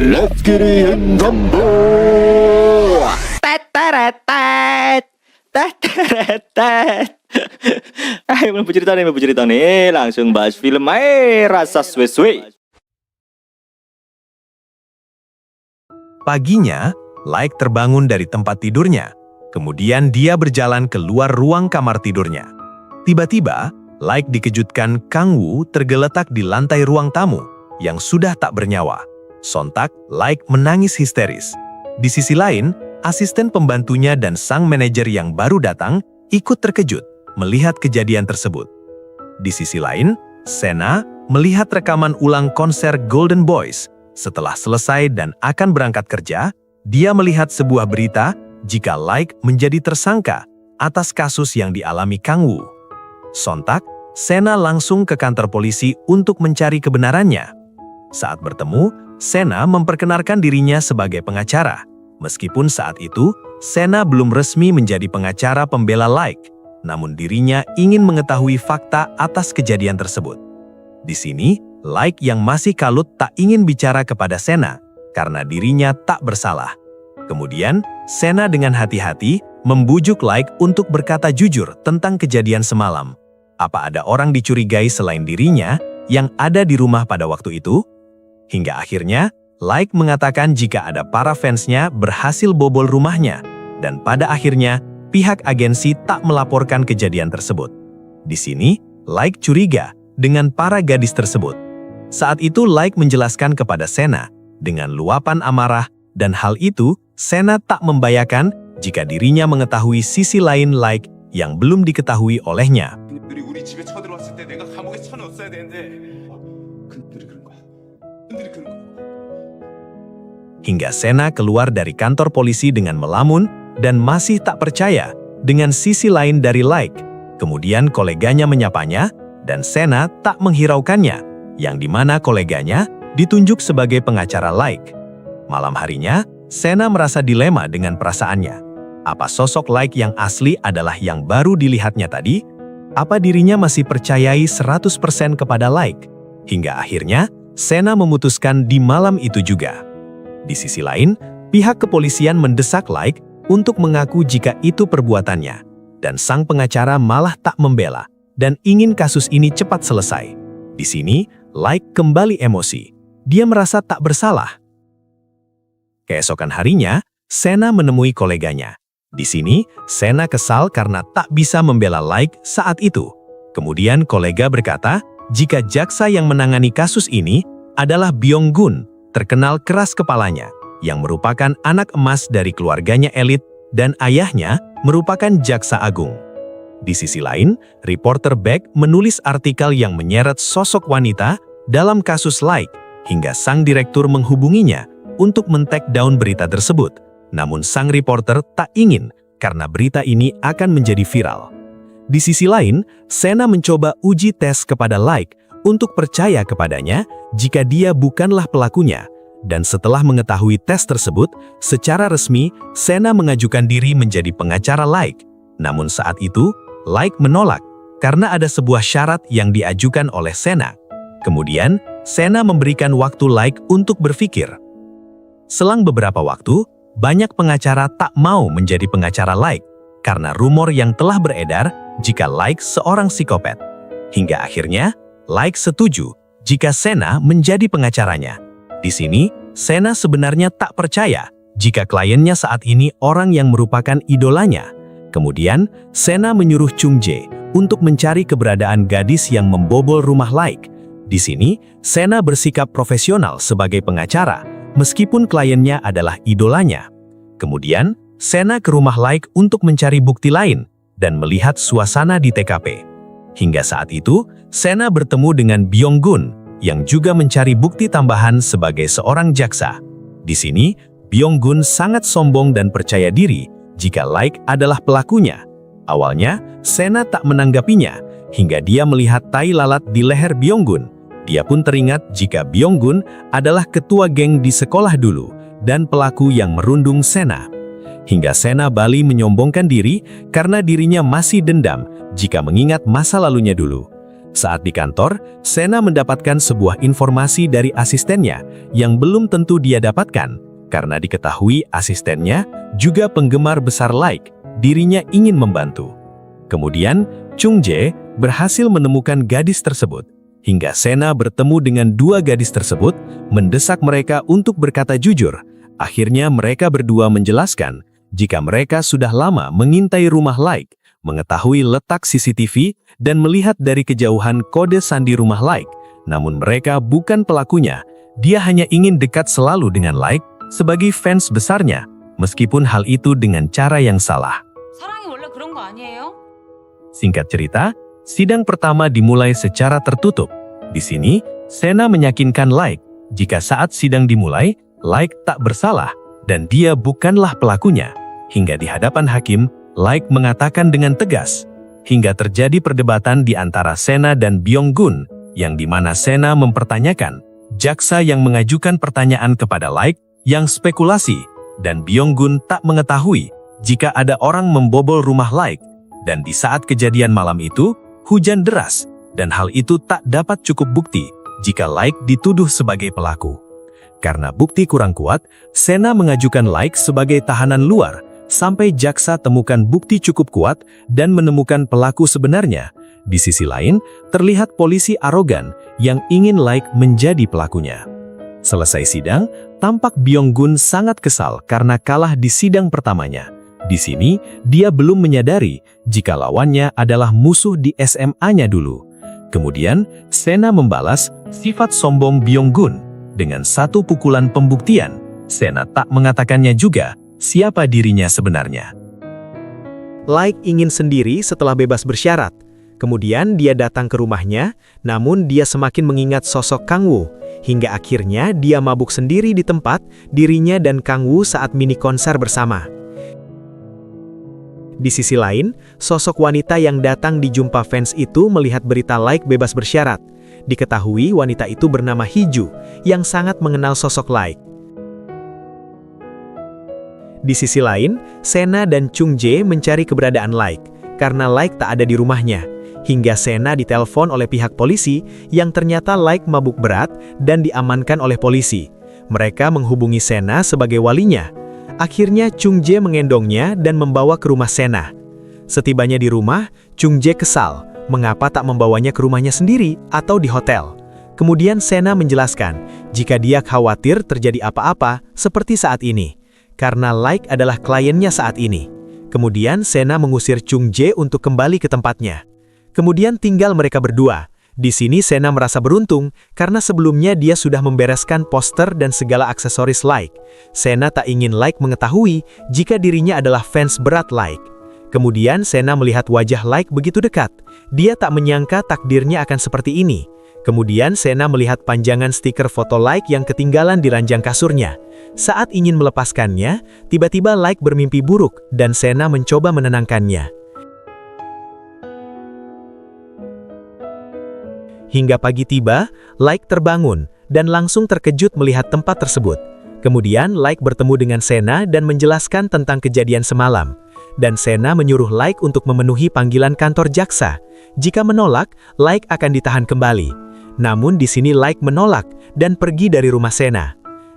Let's get it in Gumbo. Teteretet, teteretet. Ayo belum cerita nih, langsung bahas film rasa suwe-suwe. Paginya, Like terbangun dari tempat tidurnya. Kemudian dia berjalan keluar ruang kamar tidurnya. Tiba-tiba, Like dikejutkan Kang Woo tergeletak di lantai ruang tamu yang sudah tak bernyawa. Sontak, Like menangis histeris. Di sisi lain, asisten pembantunya dan sang manajer yang baru datang ikut terkejut melihat kejadian tersebut. Di sisi lain, Sena melihat rekaman ulang konser Golden Boys. Setelah selesai dan akan berangkat kerja, dia melihat sebuah berita jika Like menjadi tersangka atas kasus yang dialami Kang Woo. Sontak, Sena langsung ke kantor polisi untuk mencari kebenarannya. Saat bertemu, Sena memperkenalkan dirinya sebagai pengacara. Meskipun saat itu, Sena belum resmi menjadi pengacara pembela Like, namun dirinya ingin mengetahui fakta atas kejadian tersebut. Di sini, Like yang masih kalut tak ingin bicara kepada Sena karena dirinya tak bersalah. Kemudian, Sena dengan hati-hati membujuk Like untuk berkata jujur tentang kejadian semalam. Apa ada orang dicurigai selain dirinya yang ada di rumah pada waktu itu? Hingga akhirnya, Like mengatakan jika ada para fansnya berhasil bobol rumahnya, dan pada akhirnya, pihak agensi tak melaporkan kejadian tersebut. Di sini, Like curiga dengan para gadis tersebut. Saat itu Like menjelaskan kepada Sena dengan luapan amarah, dan hal itu Sena tak membayangkan jika dirinya mengetahui sisi lain Like yang belum diketahui olehnya. 그들이 우리 집에 쳐들어왔을 때 내가 감옥에 쳐넣었어야 되는데 그들이 그런 거야. 그들이 그런 거야. Hingga Sena keluar dari kantor polisi dengan melamun dan masih tak percaya dengan sisi lain dari Like. Kemudian koleganya menyapanya dan Sena tak menghiraukannya, yang dimana koleganya ditunjuk sebagai pengacara Like. Malam harinya, Sena merasa dilema dengan perasaannya. Apa sosok Like yang asli adalah yang baru dilihatnya tadi? Apa dirinya masih percayai 100% kepada Like? Hingga akhirnya, Sena memutuskan di malam itu juga. Di sisi lain, pihak kepolisian mendesak Like untuk mengaku jika itu perbuatannya. Dan sang pengacara malah tak membela dan ingin kasus ini cepat selesai. Di sini, Like kembali emosi. Dia merasa tak bersalah. Keesokan harinya, Sena menemui koleganya. Di sini, Sena kesal karena tak bisa membela Like saat itu. Kemudian kolega berkata, jika jaksa yang menangani kasus ini adalah Byung-gun, terkenal keras kepalanya, yang merupakan anak emas dari keluarganya elit dan ayahnya merupakan jaksa agung. Di sisi lain, reporter Beck menulis artikel yang menyeret sosok wanita dalam kasus Like, hingga sang direktur menghubunginya untuk men-take down berita tersebut. Namun sang reporter tak ingin karena berita ini akan menjadi viral. Di sisi lain, Sena mencoba uji tes kepada Like untuk percaya kepadanya jika dia bukanlah pelakunya. Dan setelah mengetahui tes tersebut, secara resmi Sena mengajukan diri menjadi pengacara Like. Namun saat itu, Like menolak karena ada sebuah syarat yang diajukan oleh Sena. Kemudian, Sena memberikan waktu Like untuk berpikir. Selang beberapa waktu, banyak pengacara tak mau menjadi pengacara Like karena rumor yang telah beredar jika Like seorang psikopat. Hingga akhirnya, Like setuju jika Sena menjadi pengacaranya. Di sini, Sena sebenarnya tak percaya jika kliennya saat ini orang yang merupakan idolanya. Kemudian, Sena menyuruh Chung Jae untuk mencari keberadaan gadis yang membobol rumah Like. Di sini, Sena bersikap profesional sebagai pengacara, meskipun kliennya adalah idolanya. Kemudian, Sena ke rumah Like untuk mencari bukti lain dan melihat suasana di TKP. Hingga saat itu, Sena bertemu dengan Byung-gun yang juga mencari bukti tambahan sebagai seorang jaksa. Di sini, Byung-gun sangat sombong dan percaya diri jika Like adalah pelakunya. Awalnya, Sena tak menanggapinya hingga dia melihat tai lalat di leher Byung-gun. Dia pun teringat jika Byung-gun adalah ketua geng di sekolah dulu dan pelaku yang merundung Sena. Hingga Sena balik menyombongkan diri karena dirinya masih dendam jika mengingat masa lalunya dulu. Saat di kantor, Sena mendapatkan sebuah informasi dari asistennya yang belum tentu dia dapatkan, karena diketahui asistennya juga penggemar besar Like. Dirinya ingin membantu. Kemudian, Chung Jae berhasil menemukan gadis tersebut, hingga Sena bertemu dengan dua gadis tersebut, mendesak mereka untuk berkata jujur. Akhirnya mereka berdua menjelaskan jika mereka sudah lama mengintai rumah Like, mengetahui letak CCTV, dan melihat dari kejauhan kode sandi rumah Like. Namun mereka bukan pelakunya. Dia hanya ingin dekat selalu dengan Like sebagai fans besarnya, meskipun hal itu dengan cara yang salah. 사랑이 원래 그런 거 아니에요? Singkat cerita, sidang pertama dimulai secara tertutup. Di sini, Sena meyakinkan Like jika saat sidang dimulai, Like tak bersalah dan dia bukanlah pelakunya. Hingga di hadapan hakim, Like mengatakan dengan tegas. Hingga terjadi perdebatan di antara Sena dan Byung-gun, yang dimana Sena mempertanyakan jaksa yang mengajukan pertanyaan kepada Like yang spekulasi, dan Byung-gun tak mengetahui jika ada orang membobol rumah Like. Dan di saat kejadian malam itu, hujan deras, dan hal itu tak dapat cukup bukti jika Like dituduh sebagai pelaku. Karena bukti kurang kuat, Sena mengajukan Like sebagai tahanan luar, sampai jaksa temukan bukti cukup kuat dan menemukan pelaku sebenarnya. Di sisi lain, terlihat polisi arogan yang ingin Like menjadi pelakunya. Selesai sidang, tampak Byung-gun sangat kesal karena kalah di sidang pertamanya. Di sini, dia belum menyadari jika lawannya adalah musuh di SMA-nya dulu. Kemudian, Sena membalas sifat sombong Byung-gun dengan satu pukulan pembuktian. Sena tak mengatakannya juga siapa dirinya sebenarnya. Like ingin sendiri setelah bebas bersyarat. Kemudian dia datang ke rumahnya, namun dia semakin mengingat sosok Kang Woo, hingga akhirnya dia mabuk sendiri di tempat dirinya dan Kang Woo saat mini konser bersama. Di sisi lain, sosok wanita yang datang di jumpa fans itu melihat berita Like bebas bersyarat. Diketahui wanita itu bernama Hiju, yang sangat mengenal sosok Like. Di sisi lain, Sena dan Chung Jae mencari keberadaan Like, karena Like tak ada di rumahnya. Hingga Sena ditelepon oleh pihak polisi yang ternyata Like mabuk berat dan diamankan oleh polisi. Mereka menghubungi Sena sebagai walinya. Akhirnya Chung Jae mengendongnya dan membawa ke rumah Sena. Setibanya di rumah, Chung Jae kesal mengapa tak membawanya ke rumahnya sendiri atau di hotel. Kemudian Sena menjelaskan jika dia khawatir terjadi apa-apa seperti saat ini, karena Like adalah kliennya saat ini. Kemudian Sena mengusir Chung Jae untuk kembali ke tempatnya. Kemudian tinggal mereka berdua. Di sini Sena merasa beruntung karena sebelumnya dia sudah membereskan poster dan segala aksesoris Like. Sena tak ingin Like mengetahui jika dirinya adalah fans berat Like. Kemudian Sena melihat wajah Like begitu dekat. Dia tak menyangka takdirnya akan seperti ini. Kemudian Sena melihat panjangan stiker foto Like yang ketinggalan di ranjang kasurnya. Saat ingin melepaskannya, tiba-tiba Like bermimpi buruk dan Sena mencoba menenangkannya. Hingga pagi tiba, Like terbangun dan langsung terkejut melihat tempat tersebut. Kemudian Like bertemu dengan Sena dan menjelaskan tentang kejadian semalam. Dan Sena menyuruh Like untuk memenuhi panggilan kantor jaksa. Jika menolak, Like akan ditahan kembali. Namun di sini Like menolak dan pergi dari rumah Sena.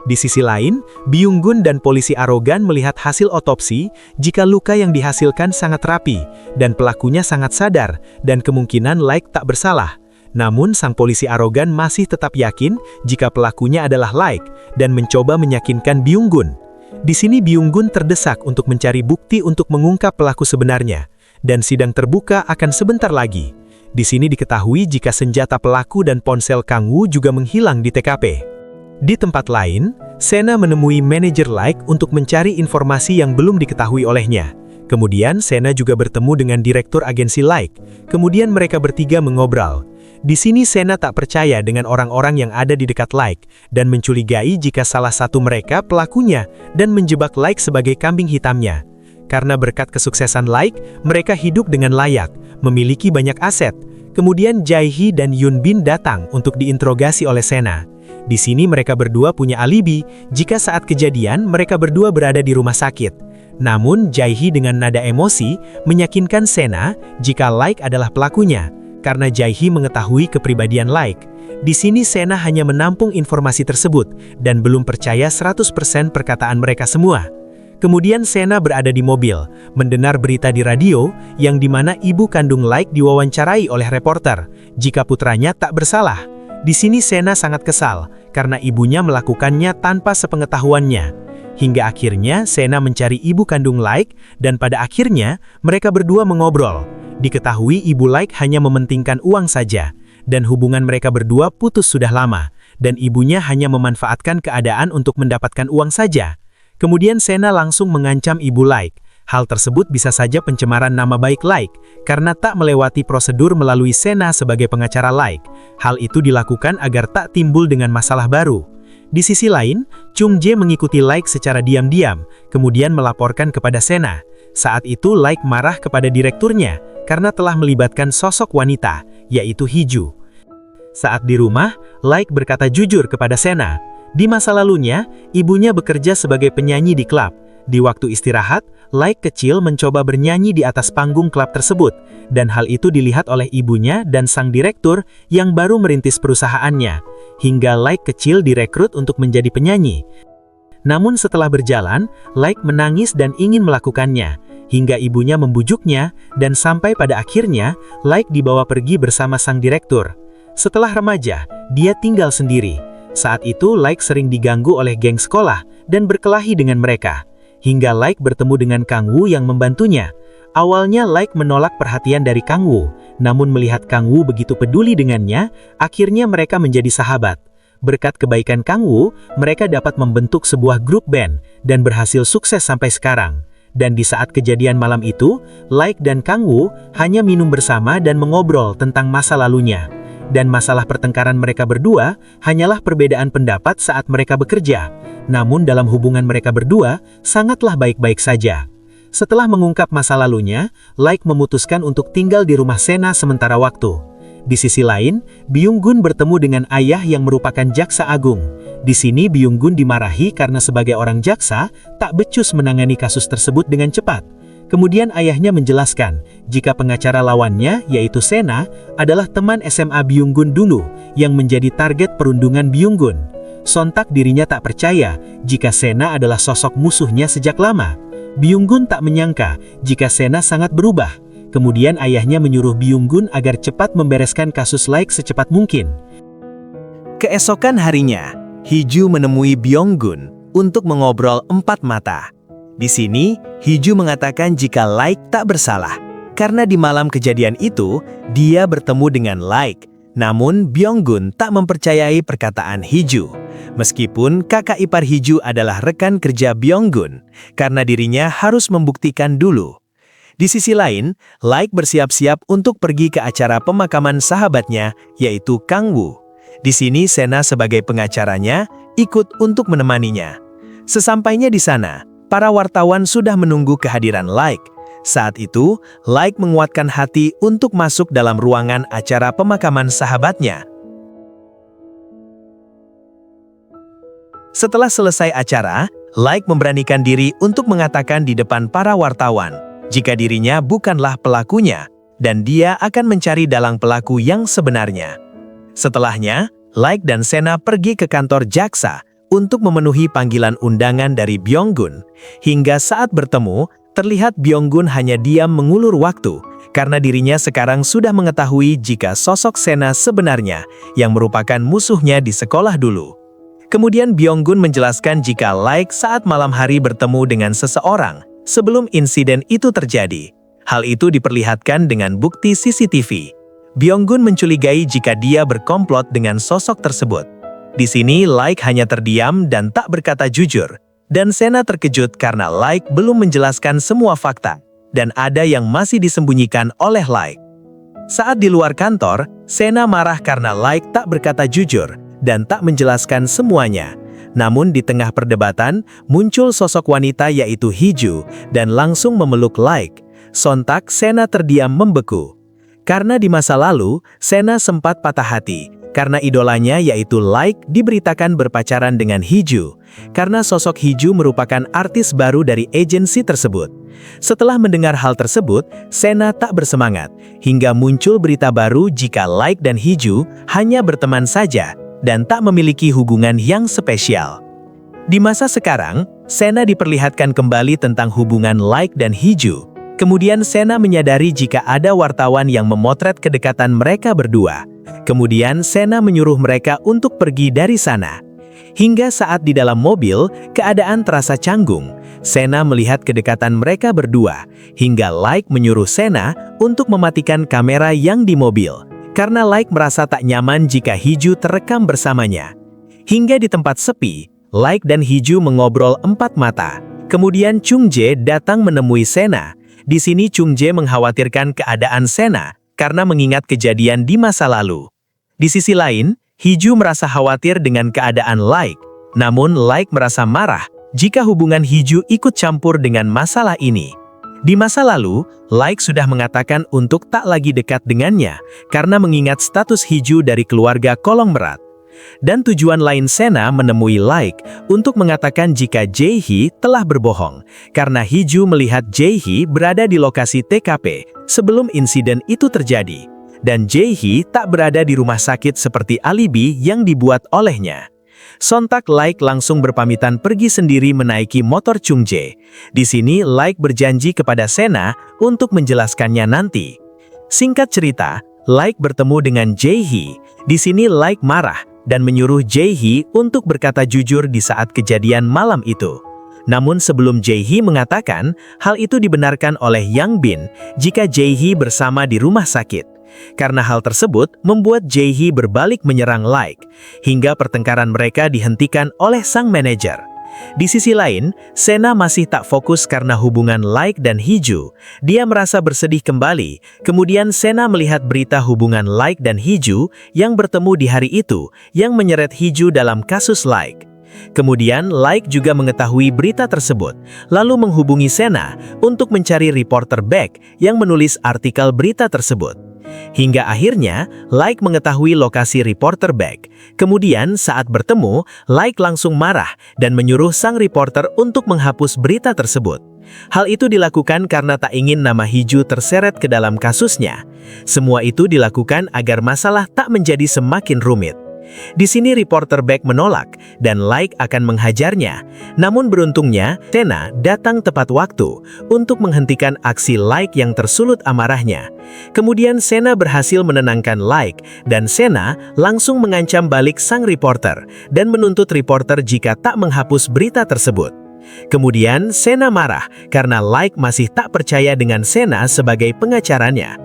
Di sisi lain, Byung-gun dan polisi arogan melihat hasil otopsi jika luka yang dihasilkan sangat rapi dan pelakunya sangat sadar dan kemungkinan Like tak bersalah. Namun sang polisi arogan masih tetap yakin jika pelakunya adalah Like dan mencoba meyakinkan Byung-gun. Di sini Byung-gun terdesak untuk mencari bukti untuk mengungkap pelaku sebenarnya, dan sidang terbuka akan sebentar lagi. Di sini diketahui jika senjata pelaku dan ponsel Kang Woo juga menghilang di TKP. Di tempat lain, Sena menemui manajer Like untuk mencari informasi yang belum diketahui olehnya. Kemudian Sena juga bertemu dengan direktur agensi Like. Kemudian mereka bertiga mengobrol. Di sini Sena tak percaya dengan orang-orang yang ada di dekat Like dan mencurigai jika salah satu mereka pelakunya dan menjebak Like sebagai kambing hitamnya. Karena berkat kesuksesan Like, mereka hidup dengan layak, memiliki banyak aset. Kemudian Jae-hee dan Yoon Bin datang untuk diinterogasi oleh Sena. Di sini mereka berdua punya alibi jika saat kejadian mereka berdua berada di rumah sakit. Namun Jae-hee dengan nada emosi meyakinkan Sena jika Like adalah pelakunya. karena Jae-hee mengetahui kepribadian Like. Di sini Sena hanya menampung informasi tersebut dan belum percaya 100% perkataan mereka semua. Kemudian Sena berada di mobil, mendengar berita di radio yang dimana ibu kandung Like diwawancarai oleh reporter jika putranya tak bersalah. Di sini Sena sangat kesal karena ibunya melakukannya tanpa sepengetahuannya. Hingga akhirnya Sena mencari ibu kandung Like dan pada akhirnya mereka berdua mengobrol. Diketahui ibu Like hanya mementingkan uang saja. Dan hubungan mereka berdua putus sudah lama, dan ibunya hanya memanfaatkan keadaan untuk mendapatkan uang saja. Kemudian Sena langsung mengancam ibu Like. Hal tersebut bisa saja pencemaran nama baik Like, karena tak melewati prosedur melalui Sena sebagai pengacara Like. Hal itu dilakukan agar tak timbul dengan masalah baru. Di sisi lain, Chung Jae mengikuti Like secara diam-diam, kemudian melaporkan kepada Sena. Saat itu Like marah kepada direkturnya, karena telah melibatkan sosok wanita, yaitu Hee-ju. Saat di rumah, Like berkata jujur kepada Sena. Di masa lalunya, ibunya bekerja sebagai penyanyi di klub. Di waktu istirahat, Like kecil mencoba bernyanyi di atas panggung klub tersebut, dan hal itu dilihat oleh ibunya dan sang direktur yang baru merintis perusahaannya, hingga Like kecil direkrut untuk menjadi penyanyi. Namun setelah berjalan, Like menangis dan ingin melakukannya, hingga ibunya membujuknya, dan sampai pada akhirnya, Like dibawa pergi bersama sang direktur. Setelah remaja, dia tinggal sendiri. Saat itu Like sering diganggu oleh geng sekolah, dan berkelahi dengan mereka. Hingga Like bertemu dengan Kang Woo yang membantunya. Awalnya Like menolak perhatian dari Kang Woo, namun melihat Kang Woo begitu peduli dengannya, akhirnya mereka menjadi sahabat. Berkat kebaikan Kang Woo, mereka dapat membentuk sebuah grup band, dan berhasil sukses sampai sekarang. Dan di saat kejadian malam itu, Like dan Kang Woo hanya minum bersama dan mengobrol tentang masa lalunya. Dan masalah pertengkaran mereka berdua hanyalah perbedaan pendapat saat mereka bekerja. Namun dalam hubungan mereka berdua, sangatlah baik-baik saja. Setelah mengungkap masa lalunya, Like memutuskan untuk tinggal di rumah Sena sementara waktu. Di sisi lain, Byung-gun bertemu dengan ayah yang merupakan jaksa agung. Di sini Byung-gun dimarahi karena sebagai orang jaksa, tak becus menangani kasus tersebut dengan cepat. Kemudian ayahnya menjelaskan, jika pengacara lawannya, yaitu Sena, adalah teman SMA Byung-gun dulu, yang menjadi target perundungan Byung-gun. Sontak dirinya tak percaya, jika Sena adalah sosok musuhnya sejak lama. Byung-gun tak menyangka, jika Sena sangat berubah. Kemudian ayahnya menyuruh Byung-gun agar cepat membereskan kasus Like secepat mungkin. Keesokan harinya, Hee-ju menemui Byung-gun untuk mengobrol empat mata. Di sini, Hee-ju mengatakan jika Like tak bersalah, karena di malam kejadian itu, dia bertemu dengan Like. Namun, Byung-gun tak mempercayai perkataan Hee-ju. Meskipun kakak ipar Hee-ju adalah rekan kerja Byung-gun, karena dirinya harus membuktikan dulu. Di sisi lain, Like bersiap-siap untuk pergi ke acara pemakaman sahabatnya, yaitu Kang Woo. Di sini Sena sebagai pengacaranya ikut untuk menemaninya. Sesampainya di sana, para wartawan sudah menunggu kehadiran Like. Saat itu, Like menguatkan hati untuk masuk dalam ruangan acara pemakaman sahabatnya. Setelah selesai acara, Like memberanikan diri untuk mengatakan di depan para wartawan jika dirinya bukanlah pelakunya, dan dia akan mencari dalang pelaku yang sebenarnya. Setelahnya, Like dan Sena pergi ke kantor jaksa untuk memenuhi panggilan undangan dari Byung-gun. Hingga saat bertemu, terlihat Byung-gun hanya diam mengulur waktu, karena dirinya sekarang sudah mengetahui jika sosok Sena sebenarnya yang merupakan musuhnya di sekolah dulu. Kemudian Byung-gun menjelaskan jika Like saat malam hari bertemu dengan seseorang sebelum insiden itu terjadi. Hal itu diperlihatkan dengan bukti CCTV. Byung-gun mencurigai jika dia berkomplot dengan sosok tersebut. Di sini Like hanya terdiam dan tak berkata jujur. Dan Sena terkejut karena Like belum menjelaskan semua fakta. Dan ada yang masih disembunyikan oleh Like. Saat di luar kantor, Sena marah karena Like tak berkata jujur dan tak menjelaskan semuanya. Namun di tengah perdebatan, muncul sosok wanita yaitu Hee-ju dan langsung memeluk Like. Sontak Sena terdiam membeku. Karena di masa lalu, Sena sempat patah hati karena idolanya yaitu Like diberitakan berpacaran dengan Hee-ju, karena sosok Hee-ju merupakan artis baru dari agensi tersebut. Setelah mendengar hal tersebut, Sena tak bersemangat, hingga muncul berita baru jika Like dan Hee-ju hanya berteman saja dan tak memiliki hubungan yang spesial. Di masa sekarang, Sena diperlihatkan kembali tentang hubungan Like dan Hee-ju. Kemudian Sena menyadari jika ada wartawan yang memotret kedekatan mereka berdua. Kemudian Sena menyuruh mereka untuk pergi dari sana. Hingga saat di dalam mobil, keadaan terasa canggung. Sena melihat kedekatan mereka berdua, hingga Like menyuruh Sena untuk mematikan kamera yang di mobil. Karena Like merasa tak nyaman jika Hee-ju terekam bersamanya. Hingga di tempat sepi, Like dan Hee-ju mengobrol empat mata. Kemudian Chung Jae datang menemui Sena. Di sini Chung Jae mengkhawatirkan keadaan Sena karena mengingat kejadian di masa lalu. Di sisi lain, Hee-ju merasa khawatir dengan keadaan Like. Namun Like merasa marah jika hubungan Hee-ju ikut campur dengan masalah ini. Di masa lalu, Like sudah mengatakan untuk tak lagi dekat dengannya karena mengingat status Hee-ju dari keluarga kolong merat. Dan tujuan lain Sena menemui Like untuk mengatakan jika Jae-hee telah berbohong karena Hee-ju melihat Jae-hee berada di lokasi TKP sebelum insiden itu terjadi. Dan Jae-hee tak berada di rumah sakit seperti alibi yang dibuat olehnya. Sontak Like langsung berpamitan pergi sendiri menaiki motor Chung Jae. Di sini Like berjanji kepada Sena untuk menjelaskannya nanti. Singkat cerita, Like bertemu dengan Jae-hee. Di sini Like marah dan menyuruh Jae-hee untuk berkata jujur di saat kejadian malam itu. Namun sebelum Jae-hee mengatakan, hal itu dibenarkan oleh Yang Bin jika Jae-hee bersama di rumah sakit. Karena hal tersebut membuat Jae-hee berbalik menyerang Like, hingga pertengkaran mereka dihentikan oleh sang manajer. Di sisi lain, Sena masih tak fokus karena hubungan Like dan Hee-ju. Dia merasa bersedih kembali. Kemudian Sena melihat berita hubungan Like dan Hee-ju yang bertemu di hari itu yang menyeret Hee-ju dalam kasus Like. Kemudian Like juga mengetahui berita tersebut, lalu menghubungi Sena untuk mencari reporter Baek yang menulis artikel berita tersebut. Hingga akhirnya, Like mengetahui lokasi reporter Baek. Kemudian saat bertemu, Like langsung marah dan menyuruh sang reporter untuk menghapus berita tersebut. Hal itu dilakukan karena tak ingin nama Hee-ju terseret ke dalam kasusnya. Semua itu dilakukan agar masalah tak menjadi semakin rumit. Di sini reporter Baek menolak dan Like akan menghajarnya. Namun beruntungnya, Sena datang tepat waktu untuk menghentikan aksi Like yang tersulut amarahnya. Kemudian Sena berhasil menenangkan Like dan Sena langsung mengancam balik sang reporter dan menuntut reporter jika tak menghapus berita tersebut. Kemudian Sena marah karena Like masih tak percaya dengan Sena sebagai pengacaranya.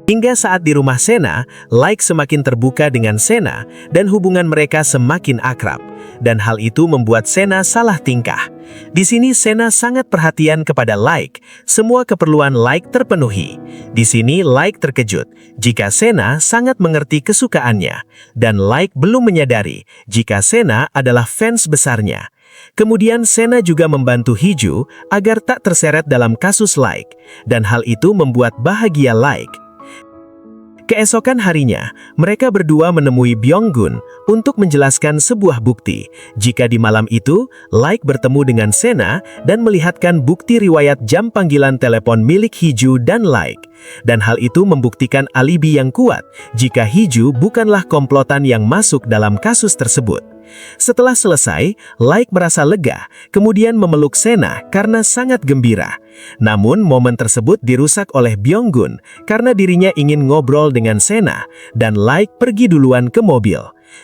Hingga saat di rumah Sena, Like semakin terbuka dengan Sena dan hubungan mereka semakin akrab. Dan hal itu membuat Sena salah tingkah. Di sini Sena sangat perhatian kepada Like. Semua keperluan Like terpenuhi. Di sini Like terkejut jika Sena sangat mengerti kesukaannya. Dan Like belum menyadari jika Sena adalah fans besarnya. Kemudian Sena juga membantu Hee-ju agar tak terseret dalam kasus Like. Dan hal itu membuat bahagia Like. Keesokan harinya, mereka berdua menemui Byung-gun untuk menjelaskan sebuah bukti. Jika di malam itu, Like bertemu dengan Sena dan melihatkan bukti riwayat jam panggilan telepon milik Hee-ju dan Like. Dan hal itu membuktikan alibi yang kuat jika Hee-ju bukanlah komplotan yang masuk dalam kasus tersebut. Setelah selesai, Like merasa lega, kemudian memeluk Sena karena sangat gembira. Namun momen tersebut dirusak oleh Byung-gun karena dirinya ingin ngobrol dengan Sena dan Like pergi duluan ke mobil.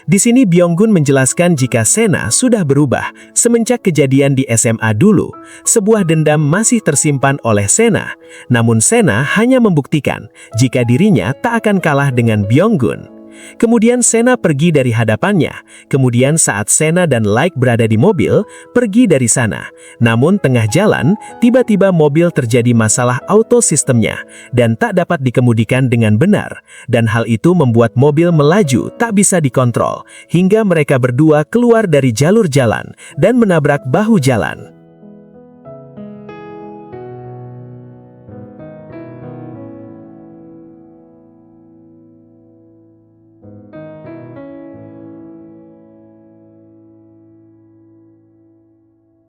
Di sini Byung-gun menjelaskan jika Sena sudah berubah semenjak kejadian di SMA dulu. Sebuah dendam masih tersimpan oleh Sena, namun Sena hanya membuktikan jika dirinya tak akan kalah dengan Byung-gun. Kemudian Sena pergi dari hadapannya. Kemudian saat Sena dan Like berada di mobil, pergi dari sana. Namun tengah jalan, tiba-tiba mobil terjadi masalah auto sistemnya dan tak dapat dikemudikan dengan benar. Dan hal itu membuat mobil melaju tak bisa dikontrol hingga mereka berdua keluar dari jalur jalan dan menabrak bahu jalan.